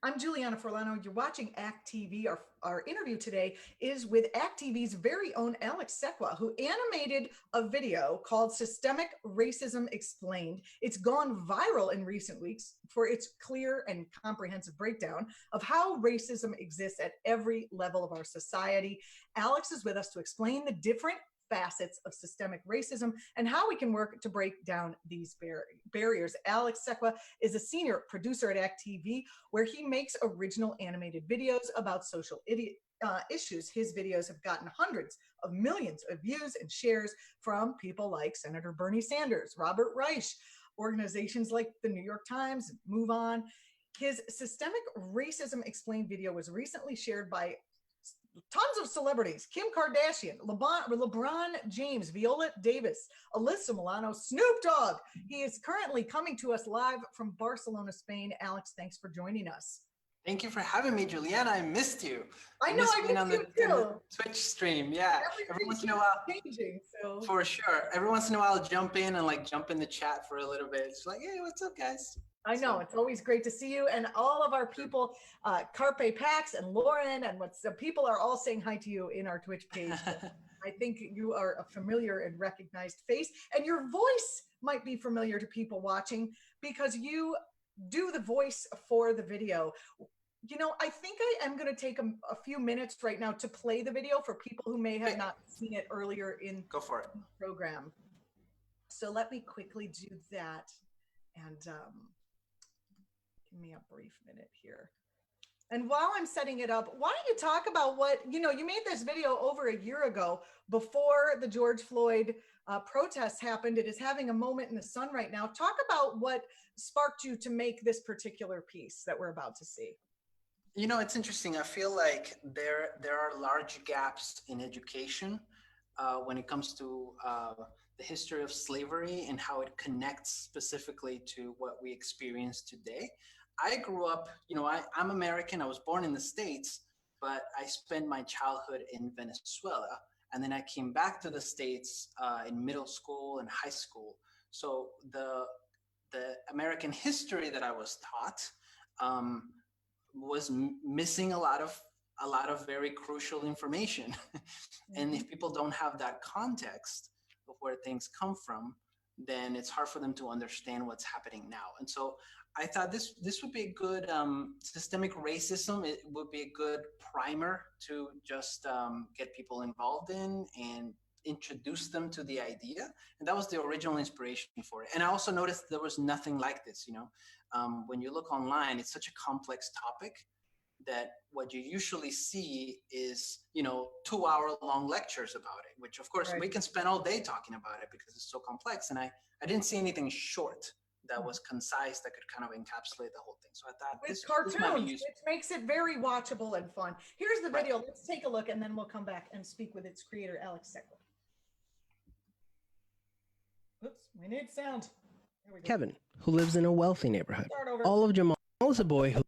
I'm Juliana Forlano. You're watching Act TV. Our interview today is with Act TV's very own Alex Cequea, who animated a video called Systemic Racism Explained. It's gone viral in recent weeks for its clear and comprehensive breakdown of how racism exists at every level of our society. Alex is with us to explain the different facets of systemic racism and how we can work to break down these barriers. Alex Cequea is a senior producer at Act TV, where he makes original animated videos about social issues. His videos have gotten hundreds of millions of views and shares from people like Senator Bernie Sanders, Robert Reich, organizations like the New York Times and MoveOn. His Systemic Racism Explained video was recently shared by tons of celebrities: Kim Kardashian, LeBron James, Viola Davis, Alyssa Milano, Snoop Dogg. He is currently coming to us live from Barcelona, Spain. Alex, thanks for joining us. Thank you for having me, Juliana. I missed you. I know, I missed you too. The Twitch stream, yeah. Every once in a while, changing, so. For sure. Every once in a while, I'll jump in and jump in the chat for a little bit. It's like, hey, what's up, guys? I know, it's always great to see you, and all of our people, Carpe Pax and Lauren, and people are all saying hi to you in our Twitch page. I think you are a familiar and recognized face, and your voice might be familiar to people watching because you do the voice for the video. You know, I think I am going to take a few minutes right now to play the video for people who may have not seen it earlier in Go for it. the program. So let me quickly do that, and give me a brief minute here. And while I'm setting it up, why don't you talk about you made this video over a year ago before the George Floyd protests happened. It is having a moment in the sun right now. Talk about what sparked you to make this particular piece that we're about to see. You know, it's interesting. I feel like there are large gaps in education when it comes to the history of slavery and how it connects specifically to what we experience today. I grew up, I'm American. I was born in the States, but I spent my childhood in Venezuela. And then I came back to the States in middle school and high school. So the American history that I was taught was missing a lot of very crucial information. And if people don't have that context of where things come from, then it's hard for them to understand what's happening now. And so I thought this would be a good systemic racism. It would be a good primer to just get people involved in and introduce them to the idea. And that was the original inspiration for it. And I also noticed there was nothing like this. When you look online, it's such a complex topic that what you usually see is 2-hour-long lectures about it, which of course we can spend all day talking about it because it's so complex. And I didn't see anything short that was concise, that could kind of encapsulate the whole thing. So I thought with cartoons, which makes it very watchable and fun. Here's the video. Let's take a look, and then we'll come back and speak with its creator, Alex Cequea. Oops, we need sound. There we go. Kevin, who lives in a wealthy neighborhood. All of Jamal is a boy who...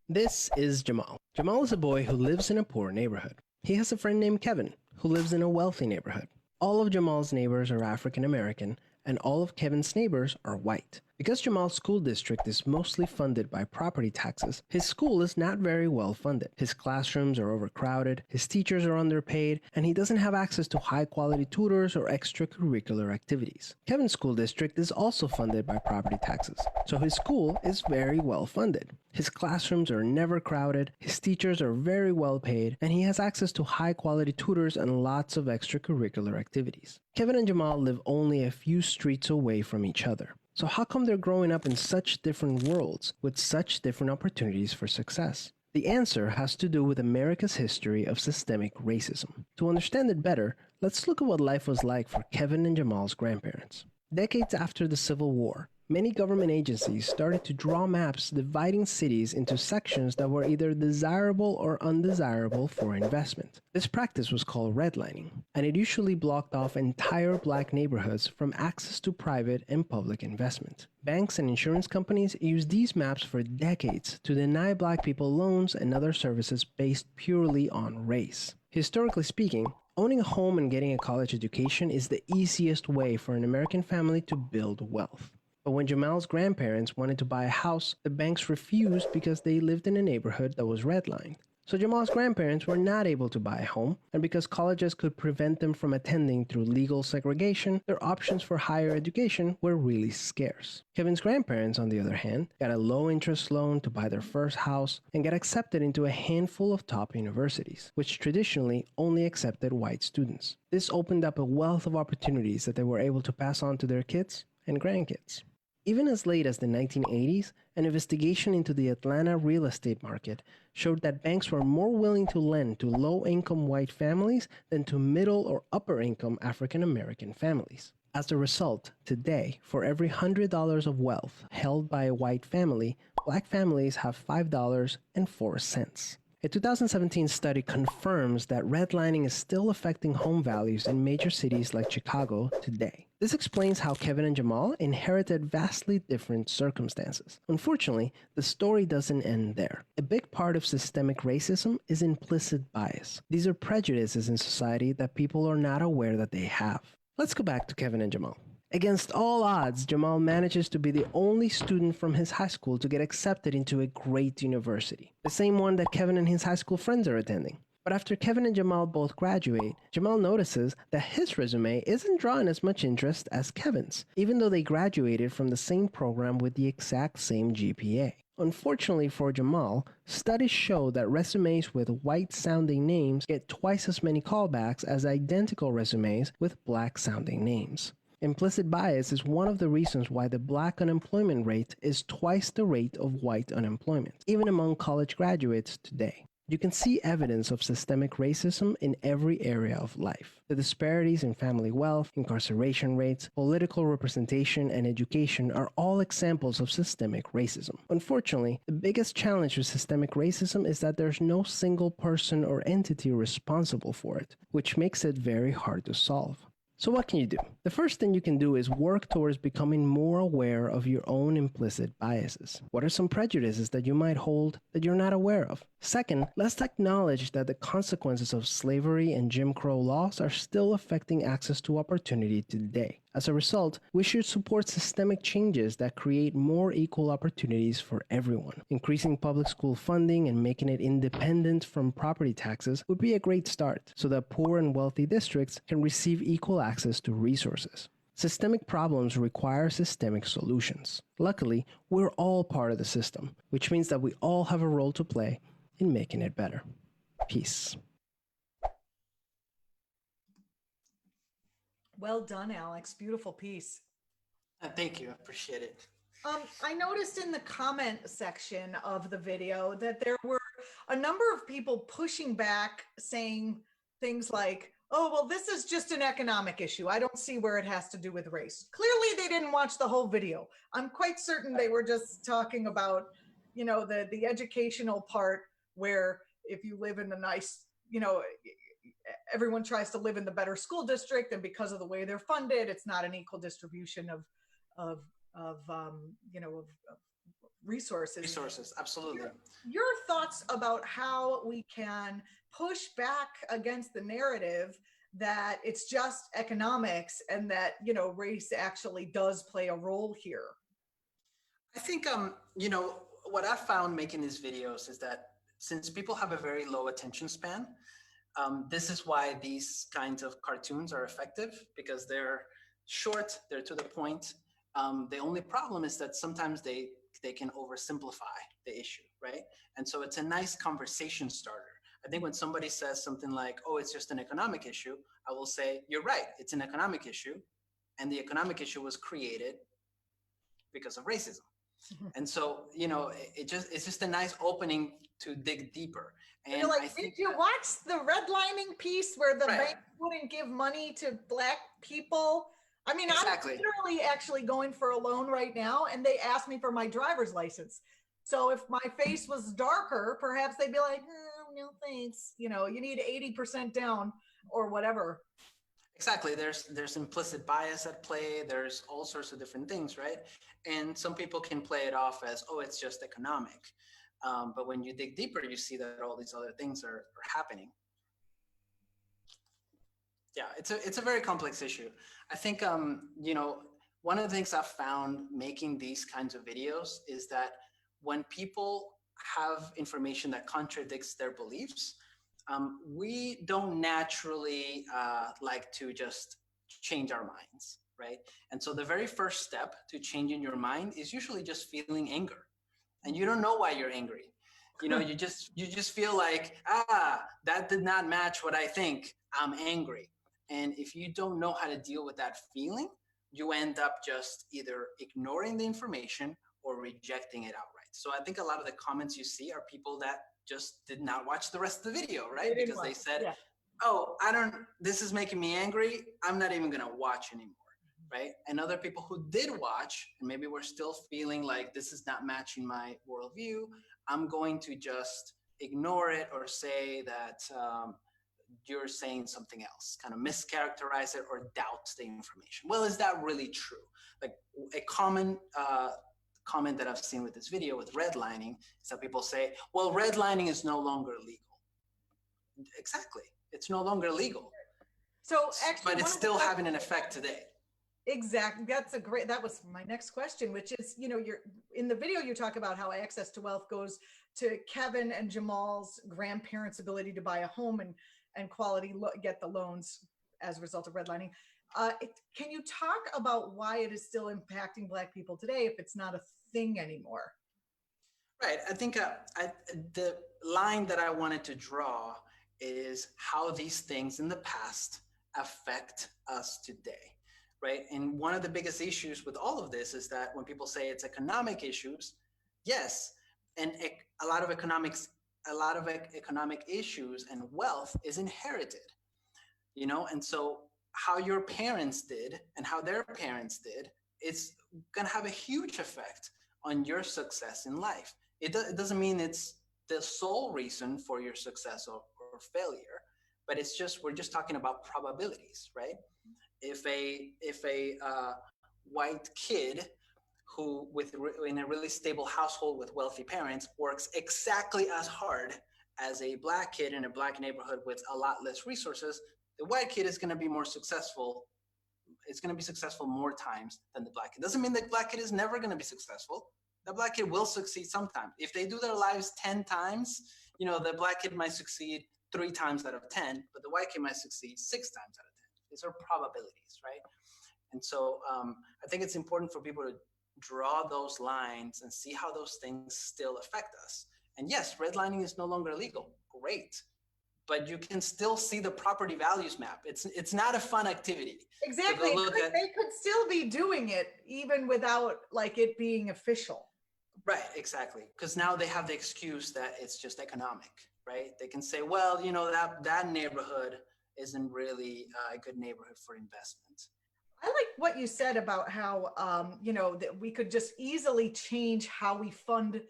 This is Jamal. Jamal is a boy who lives in a poor neighborhood. He has a friend named Kevin, who lives in a wealthy neighborhood. All of Jamal's neighbors are African American, and all of Kevin's neighbors are white. Because Jamal's school district is mostly funded by property taxes, his school is not very well funded. His classrooms are overcrowded, his teachers are underpaid, and he doesn't have access to high-quality tutors or extracurricular activities. Kevin's school district is also funded by property taxes, so his school is very well funded. His classrooms are never crowded, his teachers are very well paid, and he has access to high-quality tutors and lots of extracurricular activities. Kevin and Jamal live only a few streets away from each other. So how come they're growing up in such different worlds with such different opportunities for success? The answer has to do with America's history of systemic racism. To understand it better, let's look at what life was like for Kevin and Jamal's grandparents. Decades after the Civil War, many government agencies started to draw maps dividing cities into sections that were either desirable or undesirable for investment. This practice was called redlining, and it usually blocked off entire black neighborhoods from access to private and public investment. Banks and insurance companies used these maps for decades to deny black people loans and other services based purely on race. Historically speaking, owning a home and getting a college education is the easiest way for an American family to build wealth. But when Jamal's grandparents wanted to buy a house, the banks refused because they lived in a neighborhood that was redlined. So Jamal's grandparents were not able to buy a home, and because colleges could prevent them from attending through legal segregation, their options for higher education were really scarce. Kevin's grandparents, on the other hand, got a low-interest loan to buy their first house and got accepted into a handful of top universities, which traditionally only accepted white students. This opened up a wealth of opportunities that they were able to pass on to their kids and grandkids. Even as late as the 1980s, an investigation into the Atlanta real estate market showed that banks were more willing to lend to low-income white families than to middle or upper-income African-American families. As a result, today, for every $100 of wealth held by a white family, black families have $5.04. A 2017 study confirms that redlining is still affecting home values in major cities like Chicago today. This explains how Kevin and Jamal inherited vastly different circumstances. Unfortunately, the story doesn't end there. A big part of systemic racism is implicit bias. These are prejudices in society that people are not aware that they have. Let's go back to Kevin and Jamal. Against all odds, Jamal manages to be the only student from his high school to get accepted into a great university, the same one that Kevin and his high school friends are attending. But after Kevin and Jamal both graduate, Jamal notices that his resume isn't drawing as much interest as Kevin's, even though they graduated from the same program with the exact same GPA. Unfortunately for Jamal, studies show that resumes with white-sounding names get twice as many callbacks as identical resumes with black-sounding names. Implicit bias is one of the reasons why the black unemployment rate is twice the rate of white unemployment, even among college graduates today. You can see evidence of systemic racism in every area of life. The disparities in family wealth, incarceration rates, political representation, and education are all examples of systemic racism. Unfortunately, the biggest challenge with systemic racism is that there's no single person or entity responsible for it, which makes it very hard to solve. So what can you do? The first thing you can do is work towards becoming more aware of your own implicit biases. What are some prejudices that you might hold that you're not aware of? Second, let's acknowledge that the consequences of slavery and Jim Crow laws are still affecting access to opportunity today. As a result, we should support systemic changes that create more equal opportunities for everyone. Increasing public school funding and making it independent from property taxes would be a great start, so that poor and wealthy districts can receive equal access to resources. Systemic problems require systemic solutions. Luckily, we're all part of the system, which means that we all have a role to play in making it better. Peace. Well done, Alex. Beautiful piece. Thank you. I appreciate it. I noticed in the comment section of the video that there were a number of people pushing back, saying things like, oh, well, this is just an economic issue. I don't see where it has to do with race. Clearly, they didn't watch the whole video. I'm quite certain they were just talking about, you know, the educational part, where if you live in a nice, you know, everyone tries to live in the better school district, and because of the way they're funded, it's not an equal distribution of resources. Resources, absolutely. Your thoughts about how we can push back against the narrative that it's just economics and that, you know, race actually does play a role here? I think, you know, what I found making these videos is that since people have a very low attention span, this is why these kinds of cartoons are effective, because they're short, they're to the point. The only problem is that sometimes they can oversimplify the issue, right? And so it's a nice conversation starter. I think when somebody says something like, oh, it's just an economic issue, I will say, you're right, it's an economic issue. And the economic issue was created because of racism. And so, you know, it's just a nice opening to dig deeper. And you're like, did you watch the redlining piece where the bank wouldn't give money to Black people? I mean, exactly. I'm literally actually going for a loan right now, and they asked me for my driver's license. So if my face was darker, perhaps they'd be like, no thanks. You know, you need 80% down or whatever. Exactly. There's implicit bias at play. There's all sorts of different things, right? And some people can play it off as, oh, it's just economic. But when you dig deeper, you see that all these other things are happening. Yeah, it's a very complex issue. I think, you know, one of the things I've found making these kinds of videos is that when people have information that contradicts their beliefs, we don't naturally like to just change our minds, right? And so the very first step to changing your mind is usually just feeling anger, and you don't know why you're angry. You just feel like, that did not match what I think. I'm angry. And if you don't know how to deal with that feeling, you end up just either ignoring the information or rejecting it outright. So I think a lot of the comments you see are people that just did not watch the rest of the video, right? Because they said, yeah. Oh, this is making me angry. I'm not even going to watch anymore. Right. And other people who did watch, and maybe we're still feeling like this is not matching my worldview, I'm going to just ignore it or say that you're saying something else, kind of mischaracterize it or doubt the information. Well, is that really true? Like a common comment that I've seen with this video with redlining is that people say, well, redlining is no longer legal. Exactly. It's no longer legal. So actually, but it's still having an effect today. Exactly. That was my next question, which is, you're in the video, you talk about how access to wealth goes to Kevin and Jamal's grandparents' ability to buy a home and get the loans as a result of redlining. Can you talk about why it is still impacting Black people today if it's not a thing anymore? Right. I think the line that I wanted to draw is how these things in the past affect us today. Right. And one of the biggest issues with all of this is that when people say it's economic issues, yes, and a lot of economic issues and wealth is inherited, and so how your parents did and how their parents did, it's going to have a huge effect on your success in life. It doesn't mean it's the sole reason for your success or failure, but we're just talking about probabilities, right? If a white kid who in a really stable household with wealthy parents works exactly as hard as a Black kid in a Black neighborhood with a lot less resources, the white kid is going to be more successful. It's going to be successful more times than the Black kid. Doesn't mean the Black kid is never going to be successful. The Black kid will succeed sometime. If they do their lives 10 times, the Black kid might succeed 3 times out of 10, but the white kid might succeed 6 times out of 10. These are probabilities, right? And so I think it's important for people to draw those lines and see how those things still affect us. And yes, redlining is no longer legal. Great. But you can still see the property values map. It's not a fun activity. Exactly. They could still be doing it even without it being official. Right, exactly. Because now they have the excuse that it's just economic, right? They can say, well, that neighborhood isn't really a good neighborhood for investment. I like what you said about how, that we could just easily change how we fund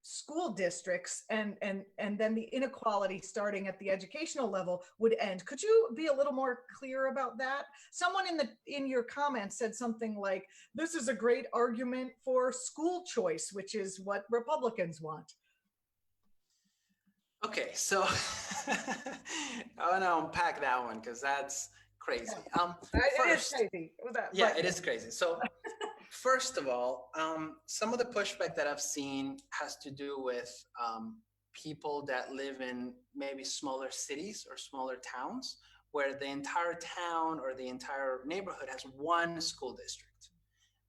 school districts and then the inequality starting at the educational level would end. Could you be a little more clear about that? Someone in your comments said something like, this is a great argument for school choice, which is what Republicans want. Okay, so I want to unpack that one because that's crazy. It is crazy. It is crazy. So first of all, some of the pushback that I've seen has to do with people that live in maybe smaller cities or smaller towns where the entire town or the entire neighborhood has one school district,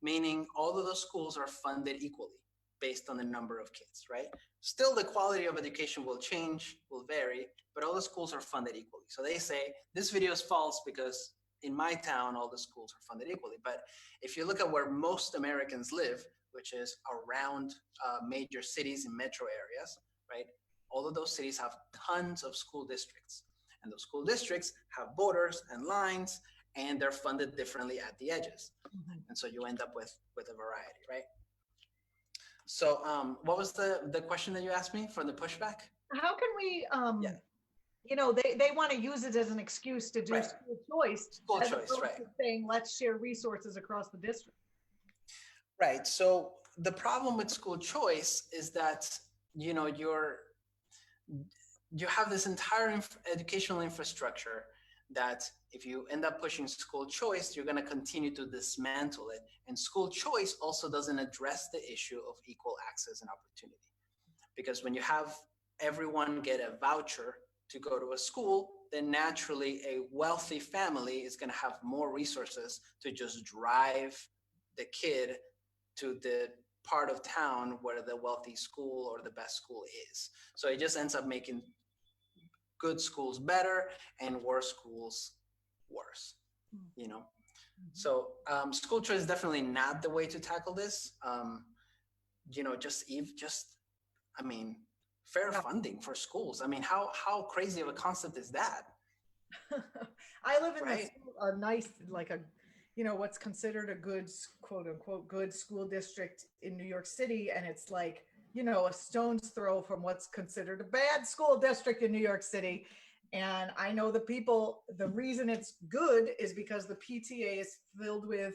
meaning all of those schools are funded equally based on the number of kids, right? Still, the quality of education will change, will vary, but all the schools are funded equally. So they say this video is false because in my town, all the schools are funded equally. But if you look at where most Americans live, which is around major cities and metro areas, right? All of those cities have tons of school districts. And those school districts have borders and lines, and they're funded differently at the edges. Mm-hmm. And so you end up with a variety, right? So what was the question that you asked me for the pushback? How can we, they want to use it as an excuse to do school choice. School choice, right. Saying, let's share resources across the district. Right. So the problem with school choice is that, you have this entire educational infrastructure that if you end up pushing school choice, you're going to continue to dismantle it. And school choice also doesn't address the issue of equal access and opportunity. Because when you have everyone get a voucher to go to a school, then naturally a wealthy family is going to have more resources to just drive the kid to the part of town where the wealthy school or the best school is. So it just ends up making good schools better and worse schools worse, you know? So school choice is definitely not the way to tackle this. I mean, fair funding for schools. I mean, how crazy of a concept is that? I live in Right? a nice, like a, what's considered a good, quote unquote, good school district in New York City. And it's like, a stone's throw from what's considered a bad school district in New York City. And I know the reason it's good is because the PTA is filled with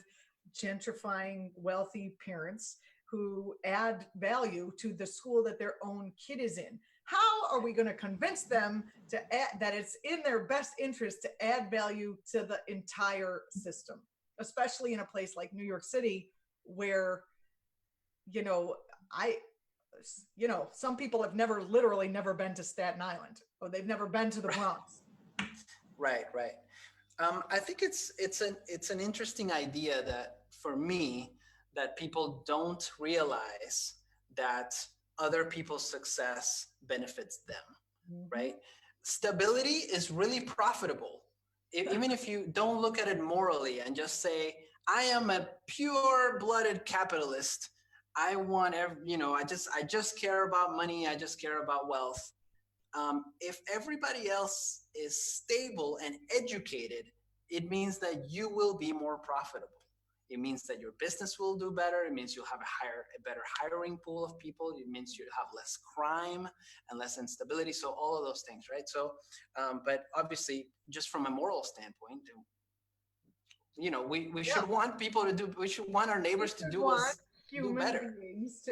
gentrifying wealthy parents who add value to the school that their own kid is in. How are we going to convince them that it's in their best interest to add value to the entire system, especially in a place like New York City, where, some people have literally never been to Staten Island, or they've never been to the Bronx. Right. I think it's an interesting idea that for me, that people don't realize that other people's success benefits them, right? Stability is really profitable. Even if you don't look at it morally and just say, I am a pure-blooded capitalist. I want I just care about money. I just care about wealth. If everybody else is stable and educated, it means that you will be more profitable. It means that your business will do better. It means you'll have a better hiring pool of people. It means you'll have less crime and less instability. So all of those things, right? So, but obviously, just from a moral standpoint, we should want people to do. We should want our neighbors to do better. Beings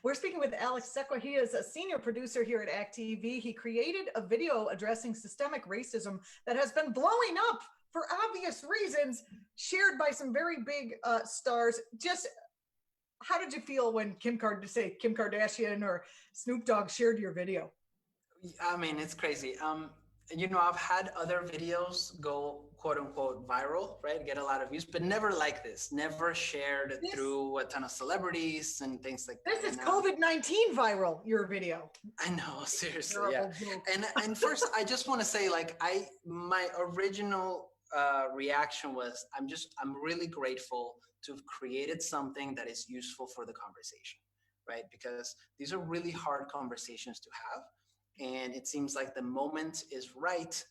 we're speaking with Alex Cequea. He is a senior producer here at act.tv. He created a video addressing systemic racism that has been blowing up for obvious reasons, shared by some very big stars. Just how did you feel when Kim Kardashian or Snoop Dogg shared your video? I mean, it's crazy. I've had other videos go quote unquote viral, right? Get a lot of views, but never like this, never shared through a ton of celebrities and things like that. This is COVID-19 viral, your video. I know, seriously. Yeah. And first I just want to say, like, my original reaction was, I'm really grateful to have created something that is useful for the conversation, right? Because these are really hard conversations to have. And it seems like the moment is right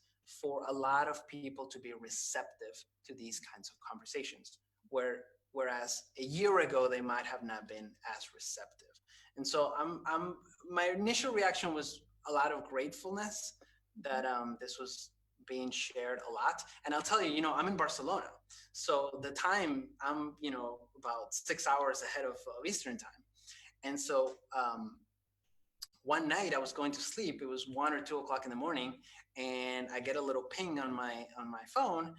for a lot of people to be receptive to these kinds of conversations, whereas a year ago they might have not been as receptive. And so my initial reaction was a lot of gratefulness that this was being shared a lot. And I'll tell you, I'm in Barcelona, so the time I'm about 6 hours ahead of Eastern time. And so one night I was going to sleep. It was 1 or 2 o'clock in the morning, and I get a little ping on my phone,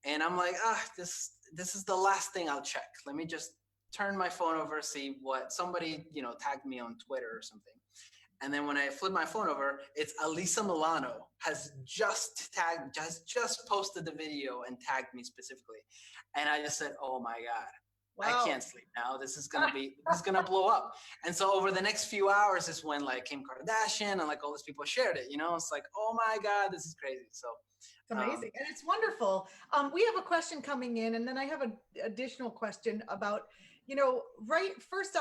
and I'm like, this is the last thing I'll check. Let me just turn my phone over, see what somebody tagged me on Twitter or something. And then when I flip my phone over, it's Alyssa Milano has just posted the video and tagged me specifically, and I just said, oh my God. Wow. I can't sleep now. This is gonna blow up. And so over the next few hours is when like Kim Kardashian and like all these people shared it. It's like, oh my God, this is crazy. So it's amazing and it's wonderful. We have a question coming in, and then I have an additional question about, right. First,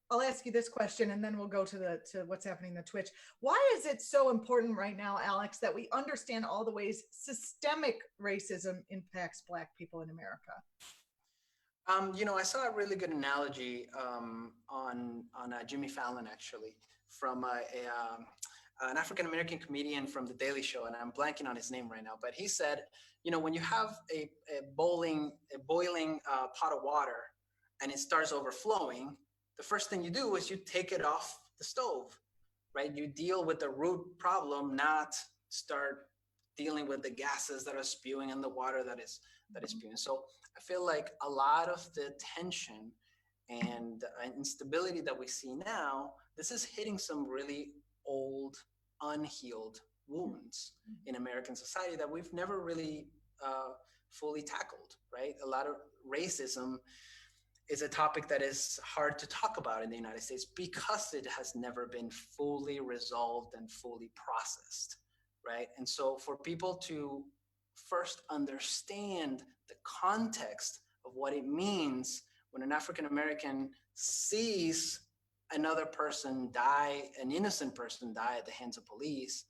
I'll ask you this question, and then we'll go to what's happening in the Twitch. Why is it so important right now, Alex, that we understand all the ways systemic racism impacts Black people in America? I saw a really good analogy on Jimmy Fallon, actually, from an African-American comedian from The Daily Show, and I'm blanking on his name right now, but he said, when you have a boiling pot of water and it starts overflowing, the first thing you do is you take it off the stove, right? You deal with the root problem, not start dealing with the gases that are spewing and the water that is spewing. So I feel like a lot of the tension and instability that we see now, this is hitting some really old, unhealed wounds in American society that we've never really fully tackled, right? A lot of racism is a topic that is hard to talk about in the United States because it has never been fully resolved and fully processed, right? And so for people to first understand the context of what it means when an African American sees another person die, an innocent person die at the hands of police,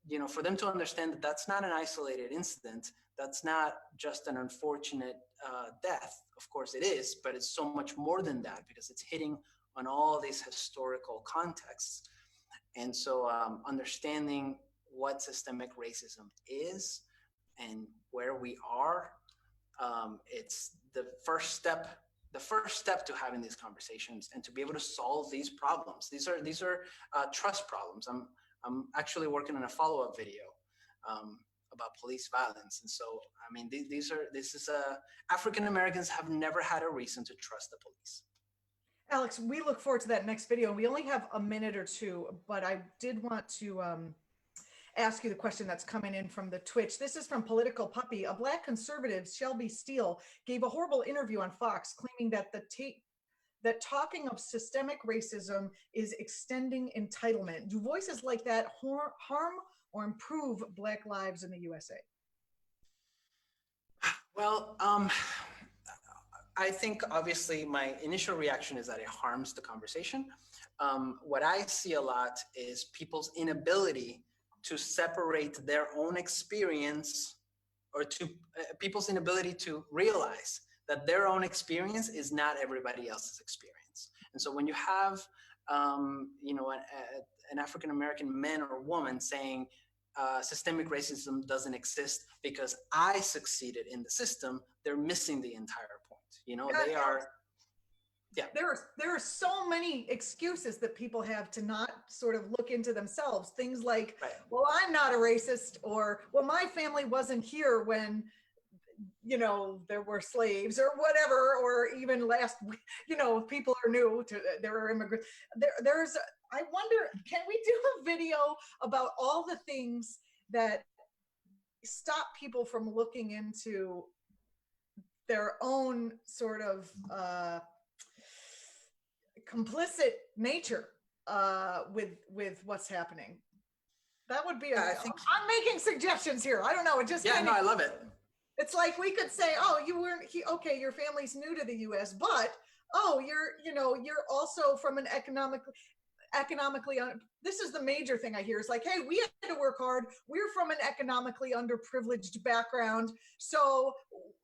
you know, for them to understand that that's not an isolated incident, that's not just an unfortunate death. Of course it is, but it's so much more than that because it's hitting on all these historical contexts. And so understanding what systemic racism is and where we are, it's the first step to having these conversations and to be able to solve these problems. These are trust problems. I'm actually working on a follow-up video about police violence. And so, I mean, African Americans have never had a reason to trust the police. Alex, we look forward to that next video. We only have a minute or two, but I did want to ask you the question that's coming in from the Twitch. This is from Political Puppy. A Black conservative, Shelby Steele, gave a horrible interview on Fox claiming that that talking of systemic racism is extending entitlement. Do voices like that harm or improve Black lives in the USA? Well, I think obviously my initial reaction is that it harms the conversation. What I see a lot is people's inability to separate their own experience, or to people's inability to realize that their own experience is not everybody else's experience. And so when you have, you know, an African-American man or woman saying systemic racism doesn't exist because I succeeded in the system, they're missing the entire point. You know, they are. Yeah. There are so many excuses that people have to not sort of look into themselves. Things like, right, well, I'm not a racist, or, well, my family wasn't here when, you know, there were slaves or whatever, or even last, you know, people are new to, there are immigrants. I wonder, can we do a video about all the things that stop people from looking into their own sort of complicit nature with what's happening? That would be I'm making suggestions here. I don't know. It just I love it. It's like we could say, oh, you weren't okay, your family's new to the US, but oh, you're also from an economically this is the major thing I hear. It's like, hey, we had to work hard. We're from an economically underprivileged background. So,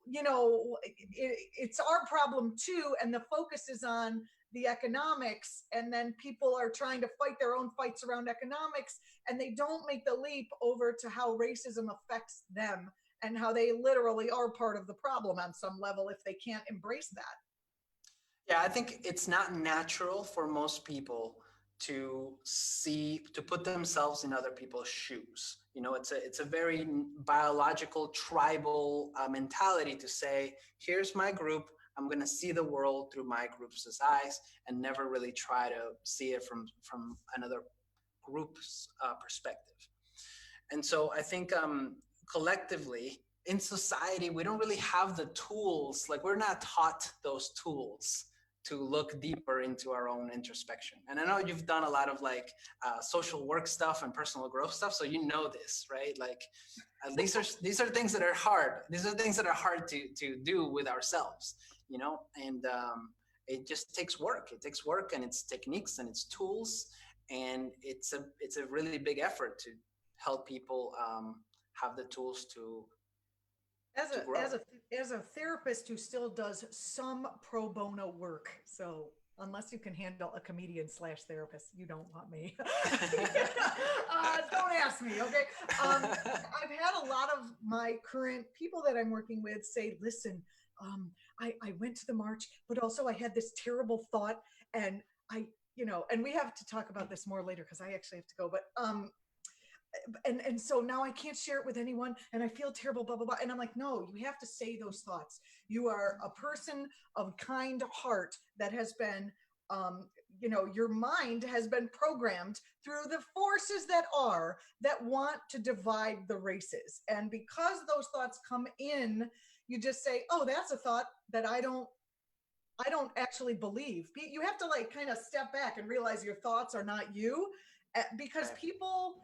you know, it's our problem too. And the focus is on the economics. And then people are trying to fight their own fights around economics. And they don't make the leap over to how racism affects them and how they literally are part of the problem on some level if they can't embrace that. Yeah, I think it's not natural for most people to put themselves in other people's shoes. You know, it's a very biological, tribal mentality to say, here's my group, I'm going to see the world through my group's eyes, and never really try to see it from another group's perspective. And so I think collectively in society, we don't really have the tools, like we're not taught those tools to look deeper into our own introspection. And I know you've done a lot of like social work stuff and personal growth stuff, so you know this, right? Like these are things that are hard. These are things that are hard to do with ourselves, you know. And it just takes work. It takes work, and it's techniques and it's tools, and it's a really big effort to help people have the tools to. As a therapist who still does some pro bono work, so unless you can handle a comedian / therapist, you don't want me. Don't ask me, okay? I've had a lot of my current people that I'm working with say, listen, I went to the march, but also I had this terrible thought, and and we have to talk about this more later because I actually have to go, but and so now I can't share it with anyone and I feel terrible, blah, blah, blah. And I'm like, no, you have to say those thoughts. You are a person of kind heart that has been, your mind has been programmed through the forces that want to divide the races. And because those thoughts come in, you just say, oh, that's a thought that I don't actually believe. You have to like kind of step back and realize your thoughts are not you, because people,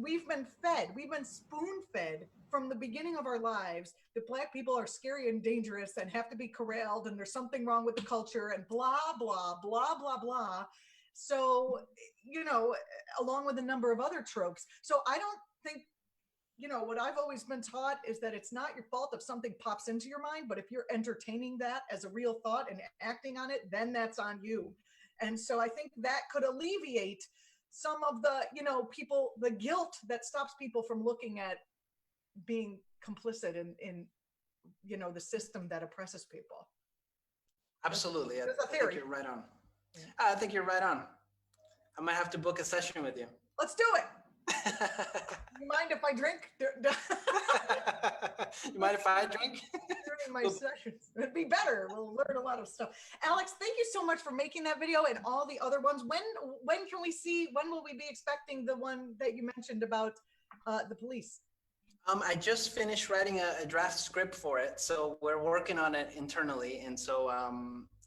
we've been spoon fed from the beginning of our lives that Black people are scary and dangerous and have to be corralled and there's something wrong with the culture and blah, blah, blah, blah, blah. So, along with a number of other tropes. So I don't think, what I've always been taught is that it's not your fault if something pops into your mind, but if you're entertaining that as a real thought and acting on it, then that's on you. And so I think that could alleviate some of the, people, the guilt that stops people from looking at being complicit in the system that oppresses people. Absolutely. There's a I theory. think you're right on. Yeah. I think you're right on. I might have to book a session with you. Let's do it. You mind if I drink? You mind if I drink? During my sessions. It'd be better. We'll learn a lot of stuff. Alex, thank you so much for making that video and all the other ones. When will we be expecting the one that you mentioned about the police? I just finished writing a draft script for it, so we're working on it internally. And so,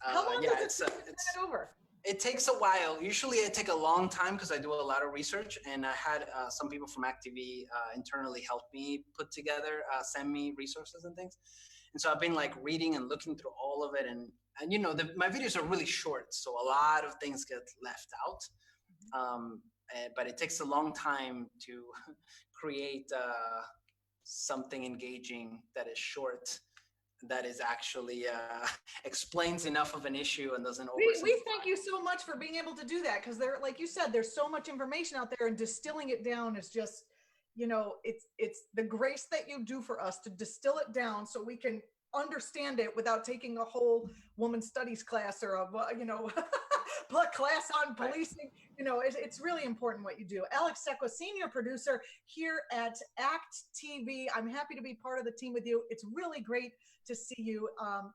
how long does it send it over? It takes a while. Usually I take a long time because I do a lot of research, and I had some people from act.tv internally help me put together, send me resources and things. And so I've been like reading and looking through all of it. And my videos are really short, so a lot of things get left out. But it takes a long time to create something engaging that is short, that is actually explains enough of an issue and doesn't oversimplify. We thank you so much for being able to do that, because there, like you said, there's so much information out there, and distilling it down is just, it's the grace that you do for us to distill it down so we can understand it without taking a whole woman studies class or a class on policing. It's really important what you do. Alex Cequea, senior producer here at act.tv. I'm happy to be part of the team with you. It's really great to see you.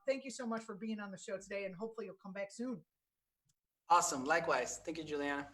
Thank you so much for being on the show today, and hopefully you'll come back soon. Awesome. Likewise. Thank you, Juliana.